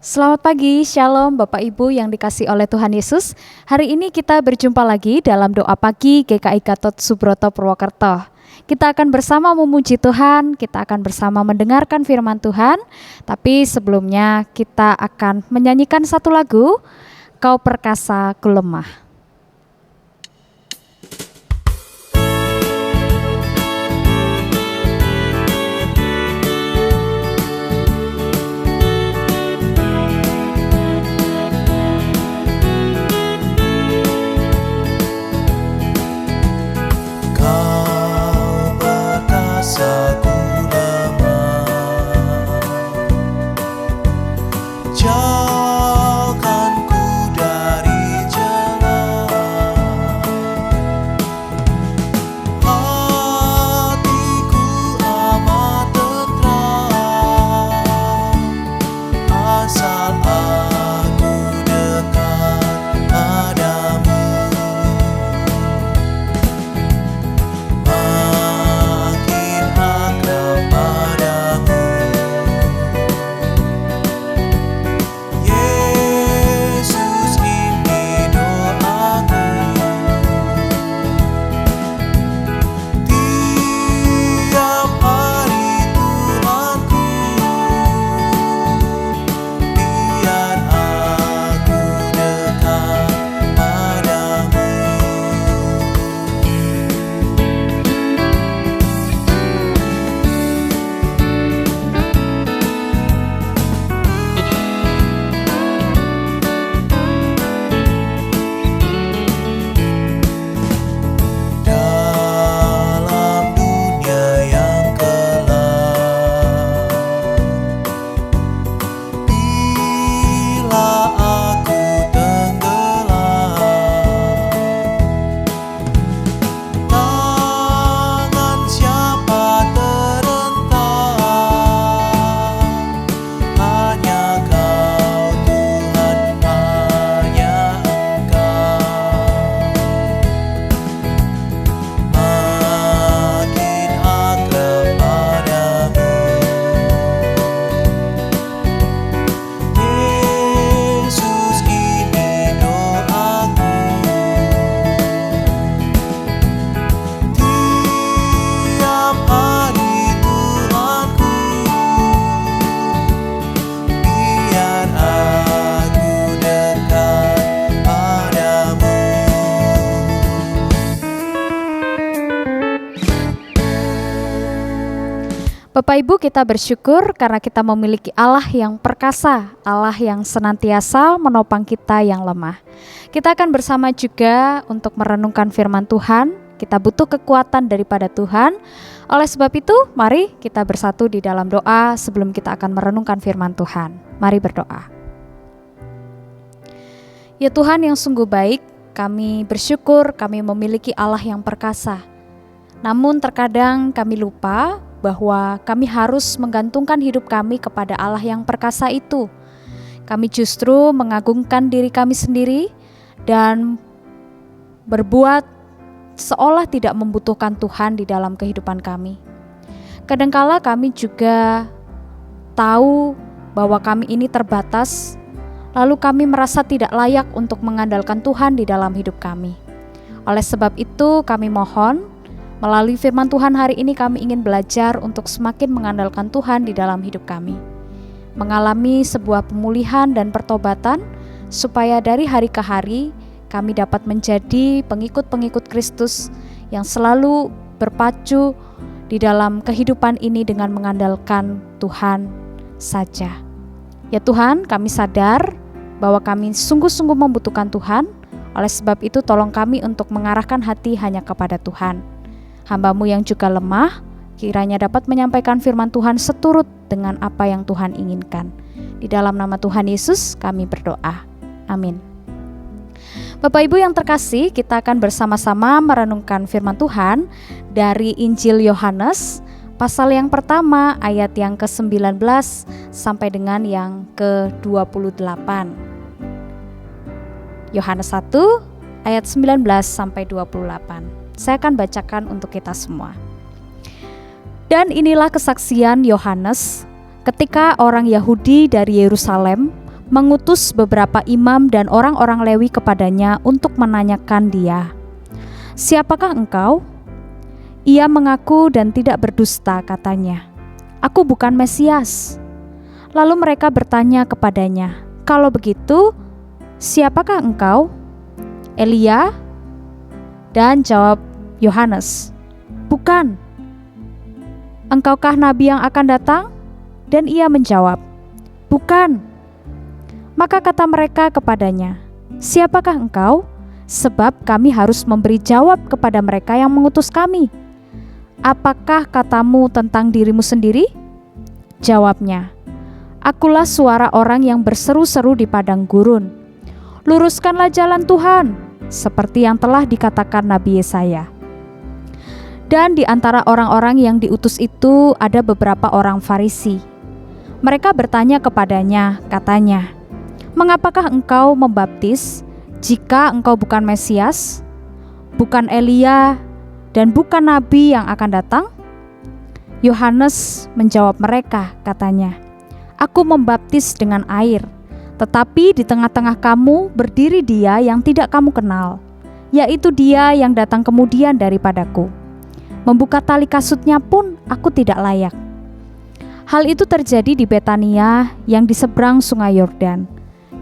Selamat pagi, Shalom Bapak Ibu yang dikasihi oleh Tuhan Yesus. Hari ini kita berjumpa lagi dalam doa pagi GKI Gatot Subroto Purwokerto. Kita akan bersama memuji Tuhan, kita akan bersama mendengarkan firman Tuhan. Tapi sebelumnya kita akan menyanyikan satu lagu, Kau Perkasa Ku Lemah. Bapak Ibu, kita bersyukur karena kita memiliki Allah yang perkasa, Allah yang senantiasa menopang kita yang lemah. Kita akan bersama juga untuk merenungkan firman Tuhan. Kita butuh kekuatan daripada Tuhan. Oleh sebab itu, mari kita bersatu di dalam doa sebelum kita akan merenungkan firman Tuhan. Mari berdoa. Ya Tuhan yang sungguh baik, kami bersyukur kami memiliki Allah yang perkasa. Namun terkadang kami lupa bahwa kami harus menggantungkan hidup kami kepada Allah yang perkasa itu. Kami justru mengagungkan diri kami sendiri dan berbuat seolah tidak membutuhkan Tuhan di dalam kehidupan kami. Kadangkala kami juga tahu bahwa kami ini terbatas, lalu kami merasa tidak layak untuk mengandalkan Tuhan di dalam hidup kami. Oleh sebab itu kami mohon, melalui firman Tuhan hari ini kami ingin belajar untuk semakin mengandalkan Tuhan di dalam hidup kami. Mengalami sebuah pemulihan dan pertobatan supaya dari hari ke hari kami dapat menjadi pengikut-pengikut Kristus yang selalu berpacu di dalam kehidupan ini dengan mengandalkan Tuhan saja. Ya Tuhan, kami sadar bahwa kami sungguh-sungguh membutuhkan Tuhan. Oleh sebab itu tolong kami untuk mengarahkan hati hanya kepada Tuhan. Hamba-Mu yang juga lemah, kiranya dapat menyampaikan firman Tuhan seturut dengan apa yang Tuhan inginkan. Di dalam nama Tuhan Yesus kami berdoa. Amin. Bapak Ibu yang terkasih, kita akan bersama-sama merenungkan firman Tuhan dari Injil Yohanes, pasal yang pertama ayat yang ke-19 sampai dengan yang ke-28. Yohanes 1 ayat 19 sampai 28. Saya akan bacakan untuk kita semua. Dan inilah kesaksian Yohanes ketika orang Yahudi dari Yerusalem mengutus beberapa imam dan orang-orang Lewi kepadanya untuk menanyakan dia, "Siapakah engkau?" Ia mengaku dan tidak berdusta, katanya, "Aku bukan Mesias." Lalu mereka bertanya kepadanya, "Kalau begitu, siapakah engkau?" "Elia?" Dan jawab Yohanes, "Bukan." "Engkaukah nabi yang akan datang?" Dan ia menjawab, "Bukan." Maka kata mereka kepadanya, "Siapakah engkau? Sebab kami harus memberi jawab kepada mereka yang mengutus kami. Apakah katamu tentang dirimu sendiri?" Jawabnya, "Akulah suara orang yang berseru-seru di padang gurun. Luruskanlah jalan Tuhan, seperti yang telah dikatakan Nabi Yesaya." Dan di antara orang-orang yang diutus itu ada beberapa orang Farisi. Mereka bertanya kepadanya, katanya, "Mengapakah engkau membaptis jika engkau bukan Mesias, bukan Elia, dan bukan Nabi yang akan datang?" Yohanes menjawab mereka, katanya, "Aku membaptis dengan air, tetapi di tengah-tengah kamu berdiri Dia yang tidak kamu kenal, yaitu Dia yang datang kemudian daripadaku. Membuka tali kasutnya pun aku tidak layak." Hal itu terjadi di Betania yang di seberang Sungai Yordan,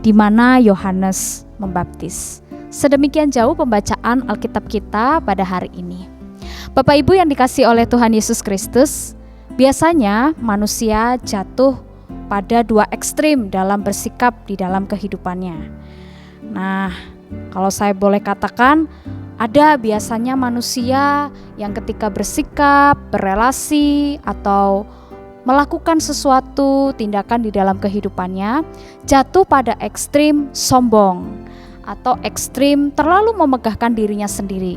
di mana Yohanes membaptis. Sedemikian jauh pembacaan Alkitab kita pada hari ini. Bapak Ibu yang dikasihi oleh Tuhan Yesus Kristus, biasanya manusia jatuh pada dua ekstrim dalam bersikap di dalam kehidupannya. Nah, kalau saya boleh katakan, ada biasanya manusia yang ketika bersikap, berelasi, atau melakukan sesuatu tindakan di dalam kehidupannya jatuh pada ekstrim sombong atau ekstrim terlalu memegahkan dirinya sendiri,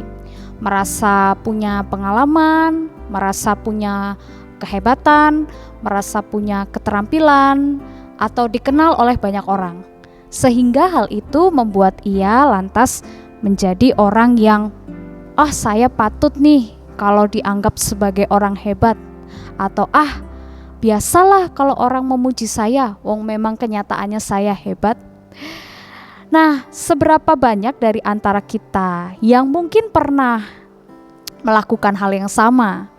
merasa punya pengalaman, merasa punya kehebatan, merasa punya keterampilan, atau dikenal oleh banyak orang, sehingga hal itu membuat ia lantas menjadi orang yang saya patut nih kalau dianggap sebagai orang hebat, atau biasalah kalau orang memuji saya, wong memang kenyataannya saya hebat. Nah, seberapa banyak dari antara kita yang mungkin pernah melakukan hal yang sama?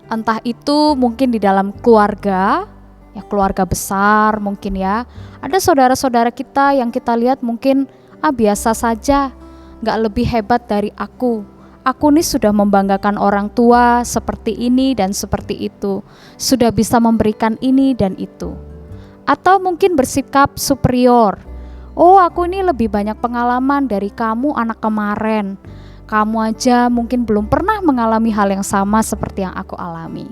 Entah itu mungkin di dalam keluarga, ya keluarga besar mungkin ya. Ada saudara-saudara kita yang kita lihat mungkin biasa saja, gak lebih hebat dari aku. Aku nih sudah membanggakan orang tua seperti ini dan seperti itu, sudah bisa memberikan ini dan itu. Atau mungkin bersikap superior. Aku ini lebih banyak pengalaman dari kamu anak kemarin. Kamu aja mungkin belum pernah mengalami hal yang sama seperti yang aku alami.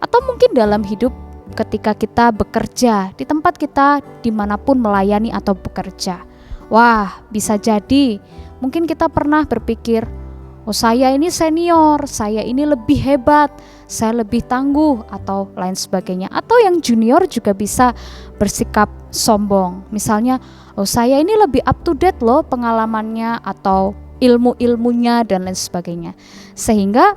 Atau mungkin dalam hidup ketika kita bekerja, di tempat kita dimanapun melayani atau bekerja. Wah, bisa jadi mungkin kita pernah berpikir, saya ini senior, saya ini lebih hebat, saya lebih tangguh, atau lain sebagainya. Atau yang junior juga bisa bersikap sombong. Misalnya, saya ini lebih up to date loh pengalamannya atau ilmu-ilmunya dan lain sebagainya. Sehingga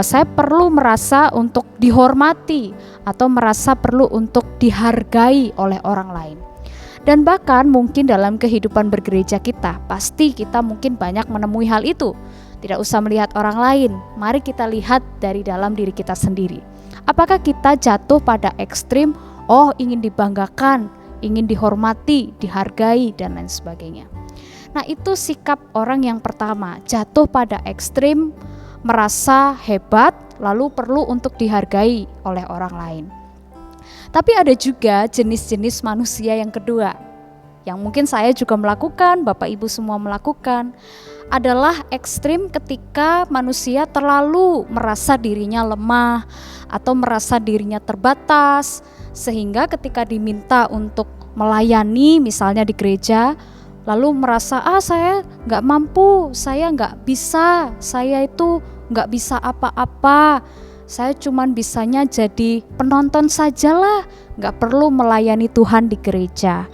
saya perlu merasa untuk dihormati atau merasa perlu untuk dihargai oleh orang lain. Dan bahkan mungkin dalam kehidupan bergereja kita, pasti kita mungkin banyak menemui hal itu. Tidak usah melihat orang lain, mari kita lihat dari dalam diri kita sendiri. Apakah kita jatuh pada ekstrim, ingin dibanggakan, ingin dihormati, dihargai, dan lain sebagainya. Nah, itu sikap orang yang pertama, jatuh pada ekstrim, merasa hebat, lalu perlu untuk dihargai oleh orang lain. Tapi ada juga jenis-jenis manusia yang kedua, yang mungkin saya juga melakukan, Bapak Ibu semua melakukan, adalah ekstrim ketika manusia terlalu merasa dirinya lemah atau merasa dirinya terbatas, sehingga ketika diminta untuk melayani misalnya di gereja, lalu merasa saya gak mampu, saya gak bisa, saya itu gak bisa apa-apa, saya cuman bisanya jadi penonton sajalah, gak perlu melayani Tuhan di gereja.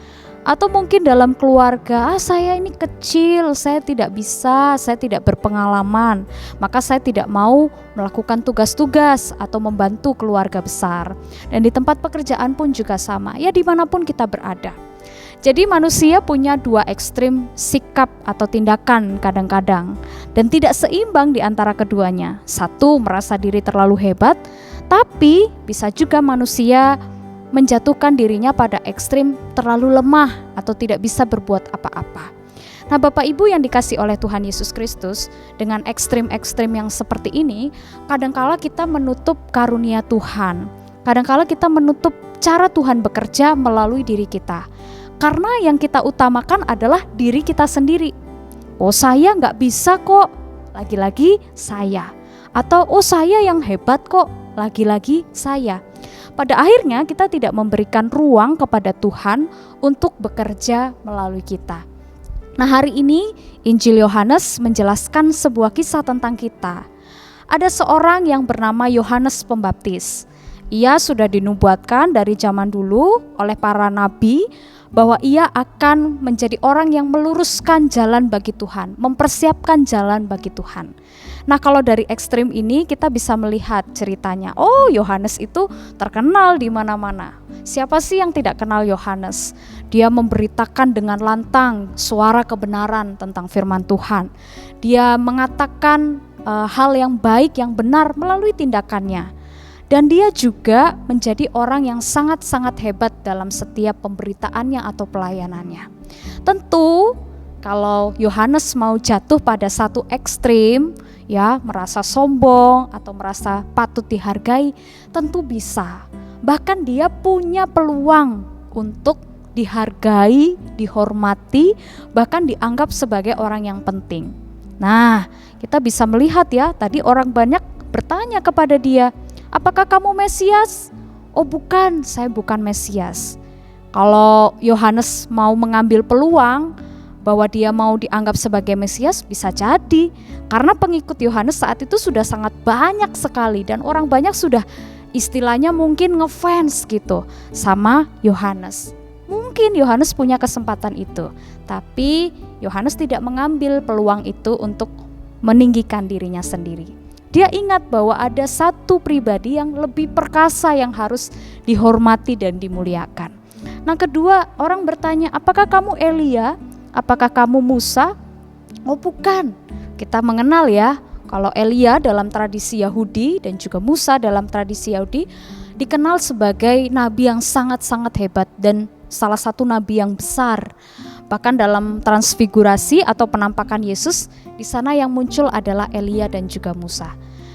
Atau mungkin dalam keluarga, saya ini kecil, saya tidak bisa, saya tidak berpengalaman, maka saya tidak mau melakukan tugas-tugas atau membantu keluarga besar. Dan di tempat pekerjaan pun juga sama, ya dimanapun kita berada. Jadi manusia punya dua ekstrim sikap atau tindakan kadang-kadang, dan tidak seimbang di antara keduanya. Satu, merasa diri terlalu hebat, tapi bisa juga manusia menjatuhkan dirinya pada ekstrim terlalu lemah atau tidak bisa berbuat apa-apa. Nah, Bapak Ibu yang dikasih oleh Tuhan Yesus Kristus, dengan ekstrim-ekstrim yang seperti ini, kadangkala kita menutup karunia Tuhan. Kadangkala kita menutup cara Tuhan bekerja melalui diri kita. Karena yang kita utamakan adalah diri kita sendiri. Oh, saya nggak bisa kok, lagi-lagi saya. Atau oh, saya yang hebat kok, lagi-lagi saya. Pada akhirnya kita tidak memberikan ruang kepada Tuhan untuk bekerja melalui kita. Nah, hari ini Injil Yohanes menjelaskan sebuah kisah tentang kita. Ada seorang yang bernama Yohanes Pembaptis. Ia sudah dinubuatkan dari zaman dulu oleh para nabi bahwa ia akan menjadi orang yang meluruskan jalan bagi Tuhan, mempersiapkan jalan bagi Tuhan. Nah, kalau dari ekstrim ini kita bisa melihat ceritanya. Oh, Yohanes itu terkenal di mana-mana. Siapa sih yang tidak kenal Yohanes? Dia memberitakan dengan lantang suara kebenaran tentang firman Tuhan. Dia mengatakan hal yang baik, yang benar melalui tindakannya. Dan dia juga menjadi orang yang sangat-sangat hebat dalam setiap pemberitaannya atau pelayanannya. Tentu kalau Yohanes mau jatuh pada satu ekstrim, ya, merasa sombong atau merasa patut dihargai, tentu bisa. Bahkan dia punya peluang untuk dihargai, dihormati, bahkan dianggap sebagai orang yang penting. Nah, kita bisa melihat ya, tadi orang banyak bertanya kepada dia, apakah kamu Mesias? Oh bukan, saya bukan Mesias. Kalau Yohanes mau mengambil peluang bahwa dia mau dianggap sebagai Mesias, bisa jadi. Karena pengikut Yohanes saat itu sudah sangat banyak sekali dan orang banyak sudah istilahnya mungkin ngefans gitu sama Yohanes. Mungkin Yohanes punya kesempatan itu, tapi Yohanes tidak mengambil peluang itu untuk meninggikan dirinya sendiri. Dia ingat bahwa ada satu pribadi yang lebih perkasa yang harus dihormati dan dimuliakan. Nah, kedua, orang bertanya, apakah kamu Elia? Apakah kamu Musa? Oh bukan. Kita mengenal ya, kalau Elia dalam tradisi Yahudi dan juga Musa dalam tradisi Yahudi dikenal sebagai nabi yang sangat-sangat hebat dan salah satu nabi yang besar. Bahkan dalam transfigurasi atau penampakan Yesus, di sana yang muncul adalah Elia dan juga Musa.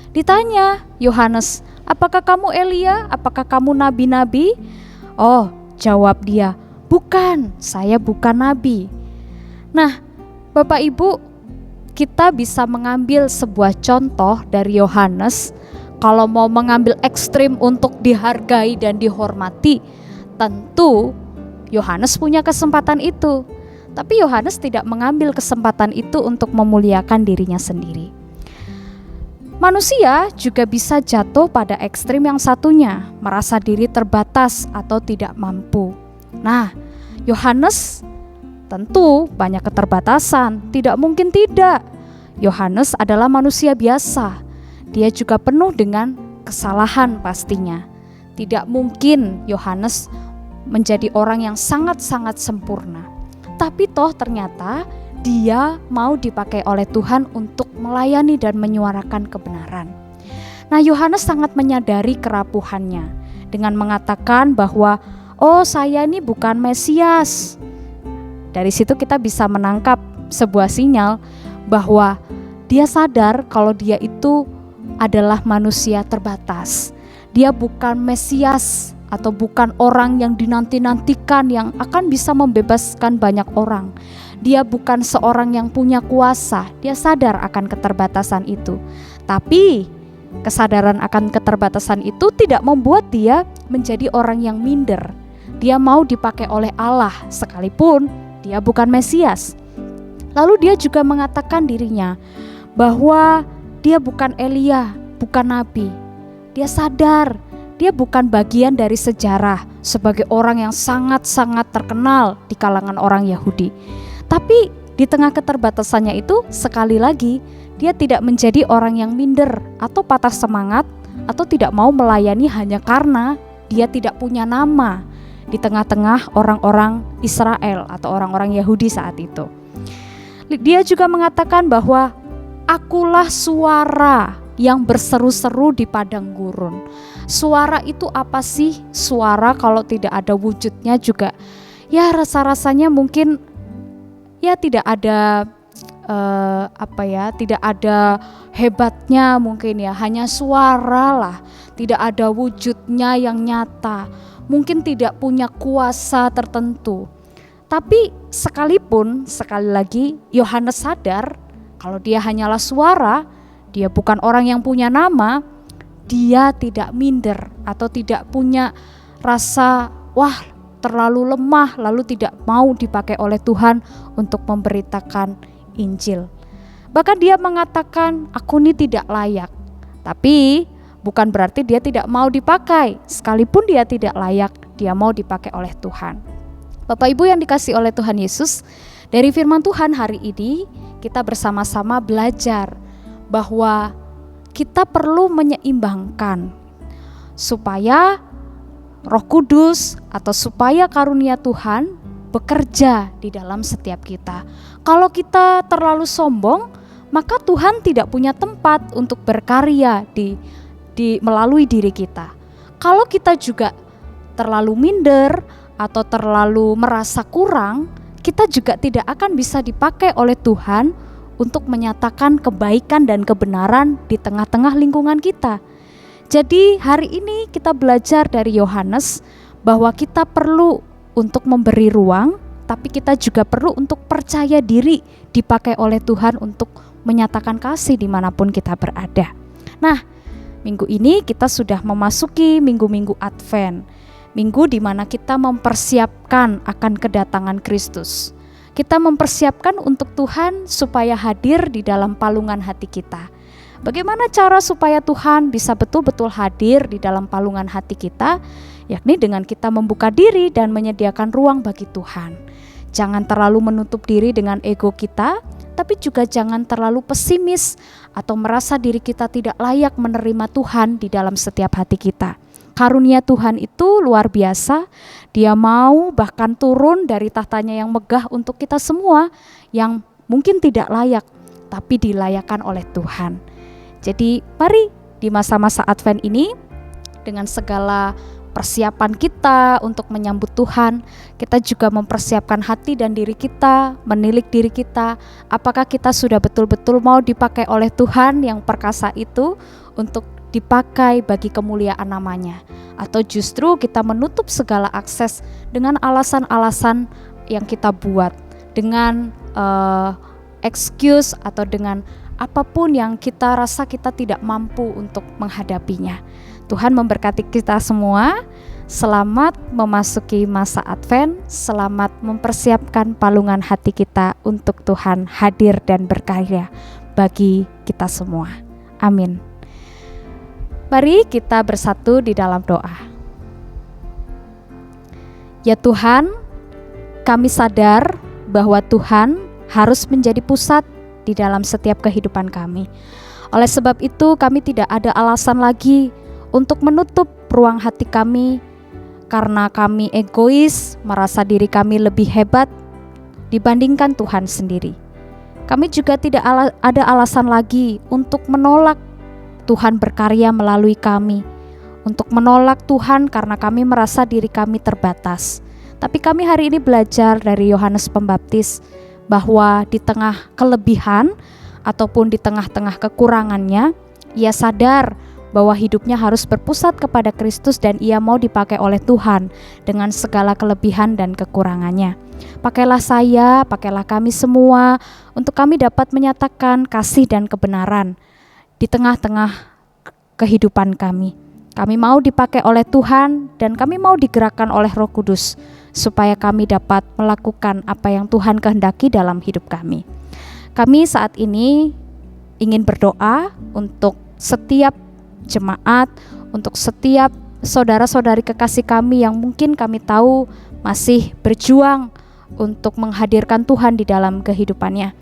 Ditanya Yohanes, apakah kamu Elia? Apakah kamu nabi-nabi? Oh, jawab dia, bukan, saya bukan nabi. Nah, Bapak Ibu, kita bisa mengambil sebuah contoh dari Yohanes. Kalau mau mengambil ekstrim untuk dihargai dan dihormati, tentu Yohanes punya kesempatan itu. Tapi Yohanes tidak mengambil kesempatan itu untuk memuliakan dirinya sendiri. Manusia juga bisa jatuh pada ekstrim yang satunya, merasa diri terbatas atau tidak mampu. Nah, Yohanes tentu banyak keterbatasan, tidak mungkin tidak. Yohanes adalah manusia biasa. Dia juga penuh dengan kesalahan pastinya. Tidak mungkin Yohanes menjadi orang yang sangat-sangat sempurna. Tapi toh ternyata dia mau dipakai oleh Tuhan untuk melayani dan menyuarakan kebenaran. Nah, Yohanes sangat menyadari kerapuhannya dengan mengatakan bahwa oh, saya ini bukan Mesias. Dari situ kita bisa menangkap sebuah sinyal bahwa dia sadar kalau dia itu adalah manusia terbatas. Dia bukan Mesias atau bukan orang yang dinanti-nantikan yang akan bisa membebaskan banyak orang. Dia bukan seorang yang punya kuasa. Dia sadar akan keterbatasan itu. Tapi kesadaran akan keterbatasan itu tidak membuat dia menjadi orang yang minder. Dia mau dipakai oleh Allah sekalipun dia bukan Mesias. Lalu dia juga mengatakan dirinya bahwa dia bukan Elia, bukan nabi. Dia sadar dia bukan bagian dari sejarah sebagai orang yang sangat-sangat terkenal di kalangan orang Yahudi. Tapi di tengah keterbatasannya itu, sekali lagi dia tidak menjadi orang yang minder atau patah semangat atau tidak mau melayani hanya karena dia tidak punya nama. di tengah-tengah orang-orang Israel atau orang-orang Yahudi saat itu. Dia juga mengatakan bahwa akulah suara yang berseru-seru di padang gurun. Suara itu apa sih? Suara kalau tidak ada wujudnya juga ya rasa-rasanya mungkin ya tidak ada tidak ada hebatnya mungkin ya, hanya suara lah, tidak ada wujudnya yang nyata, mungkin tidak punya kuasa tertentu. Tapi sekalipun, sekali lagi Yohanes sadar kalau dia hanyalah suara, dia bukan orang yang punya nama, dia tidak minder atau tidak punya rasa wah terlalu lemah lalu tidak mau dipakai oleh Tuhan untuk memberitakan Injil. Bahkan dia mengatakan aku ini tidak layak. Tapi bukan berarti dia tidak mau dipakai. Sekalipun dia tidak layak, dia mau dipakai oleh Tuhan. Bapak Ibu yang dikasihi oleh Tuhan Yesus, dari firman Tuhan hari ini kita bersama-sama belajar bahwa kita perlu menyeimbangkan supaya Roh Kudus atau supaya karunia Tuhan bekerja di dalam setiap kita. Kalau kita terlalu sombong, maka Tuhan tidak punya tempat untuk berkarya di melalui diri kita. Kalau kita juga terlalu minder atau terlalu merasa kurang, kita juga tidak akan bisa dipakai oleh Tuhan untuk menyatakan kebaikan dan kebenaran di tengah-tengah lingkungan kita. Jadi hari ini kita belajar dari Yohanes bahwa kita perlu untuk memberi ruang, tapi kita juga perlu untuk percaya diri dipakai oleh Tuhan untuk menyatakan kasih dimanapun kita berada. Nah, minggu ini kita sudah memasuki minggu-minggu Advent, minggu di mana kita mempersiapkan akan kedatangan Kristus. Kita mempersiapkan untuk Tuhan supaya hadir di dalam palungan hati kita. Bagaimana cara supaya Tuhan bisa betul-betul hadir di dalam palungan hati kita? Yakni dengan kita membuka diri dan menyediakan ruang bagi Tuhan. Jangan terlalu menutup diri dengan ego kita, tapi juga jangan terlalu pesimis atau merasa diri kita tidak layak menerima Tuhan di dalam setiap hati kita. Karunia Tuhan itu luar biasa. Dia mau bahkan turun dari tahtanya yang megah untuk kita semua yang mungkin tidak layak, tapi dilayakkan oleh Tuhan. Jadi mari di masa-masa Advent ini dengan segala persiapan kita untuk menyambut Tuhan, kita juga mempersiapkan hati dan diri kita, menilik diri kita, apakah kita sudah betul-betul mau dipakai oleh Tuhan yang perkasa itu untuk dipakai bagi kemuliaan namanya, atau justru kita menutup segala akses dengan alasan-alasan yang kita buat, dengan excuse atau dengan apapun yang kita rasa kita tidak mampu untuk menghadapinya. Tuhan memberkati kita semua. Selamat memasuki masa Advent. Selamat mempersiapkan palungan hati kita untuk Tuhan hadir dan berkarya bagi kita semua. Amin. Mari kita bersatu di dalam doa. Ya Tuhan, kami sadar bahwa Tuhan harus menjadi pusat di dalam setiap kehidupan kami. Oleh sebab itu kami tidak ada alasan lagi untuk menutup ruang hati kami karena kami egois, merasa diri kami lebih hebat dibandingkan Tuhan sendiri. Kami juga tidak ada alasan lagi untuk menolak Tuhan berkarya melalui kami, untuk menolak Tuhan karena kami merasa diri kami terbatas. Tapi kami hari ini belajar dari Yohanes Pembaptis bahwa di tengah kelebihan ataupun di tengah-tengah kekurangannya, ia sadar bahwa hidupnya harus berpusat kepada Kristus dan ia mau dipakai oleh Tuhan dengan segala kelebihan dan kekurangannya. Pakailah saya, pakailah kami semua untuk kami dapat menyatakan kasih dan kebenaran di tengah-tengah kehidupan kami. Kami mau dipakai oleh Tuhan dan kami mau digerakkan oleh Roh Kudus supaya kami dapat melakukan apa yang Tuhan kehendaki dalam hidup kami. Kami saat ini ingin berdoa untuk setiap jemaat, untuk setiap saudara-saudari kekasih kami yang mungkin kami tahu masih berjuang untuk menghadirkan Tuhan di dalam kehidupannya.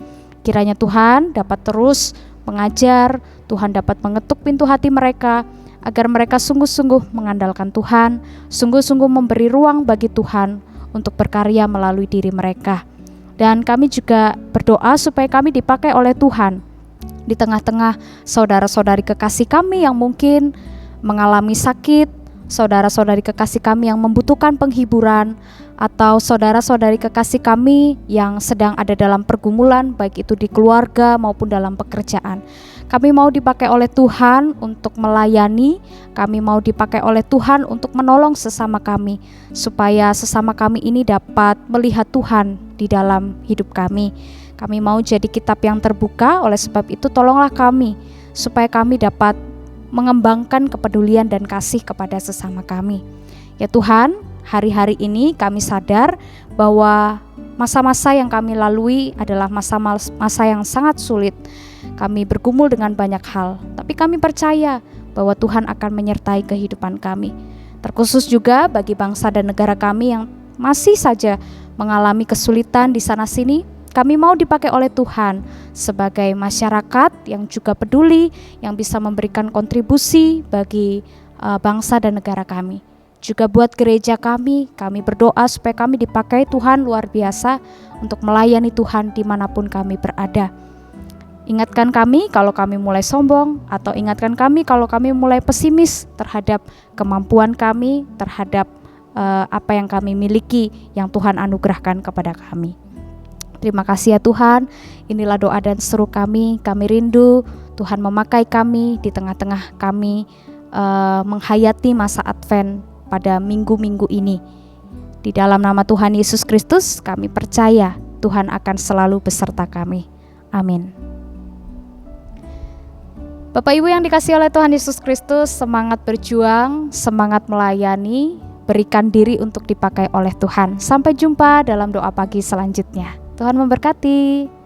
Kiranya Tuhan dapat terus mengajar, Tuhan dapat mengetuk pintu hati mereka, agar mereka sungguh-sungguh mengandalkan Tuhan, sungguh-sungguh memberi ruang bagi Tuhan untuk berkarya melalui diri mereka. Dan kami juga berdoa supaya kami dipakai oleh Tuhan di tengah-tengah saudara-saudari kekasih kami yang mungkin mengalami sakit, saudara-saudari kekasih kami yang membutuhkan penghiburan, atau saudara-saudari kekasih kami yang sedang ada dalam pergumulan, baik itu di keluarga maupun dalam pekerjaan. Kami mau dipakai oleh Tuhan untuk melayani, kami mau dipakai oleh Tuhan untuk menolong sesama kami, supaya sesama kami ini dapat melihat Tuhan di dalam hidup kami. Kami mau jadi kitab yang terbuka, oleh sebab itu tolonglah kami, supaya kami dapat mengembangkan kepedulian dan kasih kepada sesama kami. Ya Tuhan, hari-hari ini kami sadar bahwa masa-masa yang kami lalui adalah masa-masa yang sangat sulit. Kami bergumul dengan banyak hal, tapi kami percaya bahwa Tuhan akan menyertai kehidupan kami. Terkhusus juga bagi bangsa dan negara kami yang masih saja mengalami kesulitan di sana-sini, kami mau dipakai oleh Tuhan sebagai masyarakat yang juga peduli, yang bisa memberikan kontribusi bagi bangsa dan negara kami. Juga buat gereja kami berdoa supaya kami dipakai Tuhan luar biasa untuk melayani Tuhan dimanapun kami berada. Ingatkan kami kalau kami mulai sombong, atau ingatkan kami kalau kami mulai pesimis terhadap kemampuan kami, terhadap apa yang kami miliki yang Tuhan anugerahkan kepada kami. Terima kasih ya Tuhan, inilah doa dan seru kami rindu Tuhan memakai kami di tengah-tengah kami menghayati masa Advent pada minggu-minggu ini. Di dalam nama Tuhan Yesus Kristus kami percaya Tuhan akan selalu beserta kami. Amin. Bapak Ibu yang dikasihi oleh Tuhan Yesus Kristus, semangat berjuang, semangat melayani, berikan diri untuk dipakai oleh Tuhan. Sampai jumpa dalam doa pagi selanjutnya. Tuhan memberkati.